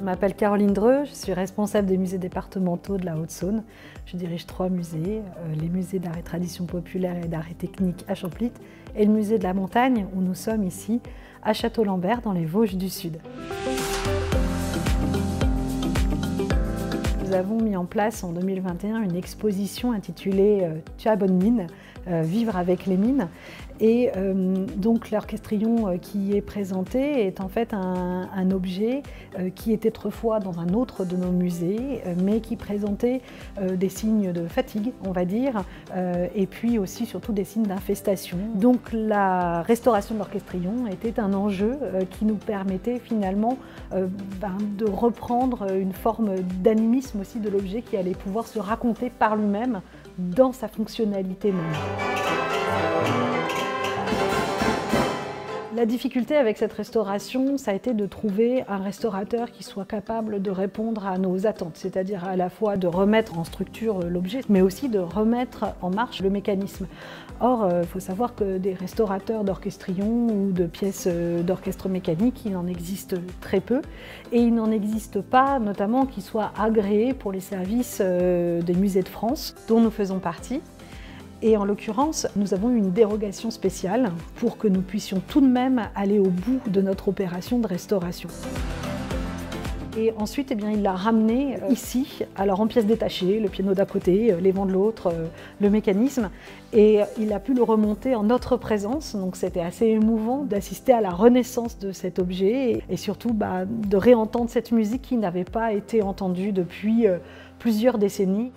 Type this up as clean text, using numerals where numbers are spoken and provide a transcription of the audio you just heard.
m'appelle Caroline Dreux, je suis responsable des musées départementaux de la Haute-Saône. Je dirige 3 musées, les musées d'art et tradition populaire et d'art et technique à Champlitte et le musée de la montagne où nous sommes ici à Château-Lambert dans les Vosges du Sud. Nous avons mis en place en 2021 une exposition intitulée « Tu as bonne mine », vivre avec les mines. Et donc l'orchestrion qui est présenté est en fait un objet qui était autrefois dans un autre de nos musées, mais qui présentait des signes de fatigue, on va dire, et puis aussi surtout des signes d'infestation. Donc la restauration de l'orchestrion était un enjeu qui nous permettait finalement de reprendre une forme d'animisme aussi de l'objet qui allait pouvoir se raconter par lui-même dans sa fonctionnalité même. La difficulté avec cette restauration, ça a été de trouver un restaurateur qui soit capable de répondre à nos attentes, c'est-à-dire à la fois de remettre en structure l'objet, mais aussi de remettre en marche le mécanisme. Or, il faut savoir que des restaurateurs d'orchestrions ou de pièces d'orchestre mécanique, il en existe très peu, et il n'en existe pas notamment qui soient agréés pour les services des musées de France, dont nous faisons partie. Et en l'occurrence, nous avons eu une dérogation spéciale pour que nous puissions tout de même aller au bout de notre opération de restauration. Et ensuite, il l'a ramené ici, alors en pièces détachées, le piano d'à côté, les vents de l'autre, le mécanisme. Et il a pu le remonter en notre présence, donc c'était assez émouvant d'assister à la renaissance de cet objet et surtout de réentendre cette musique qui n'avait pas été entendue depuis plusieurs décennies.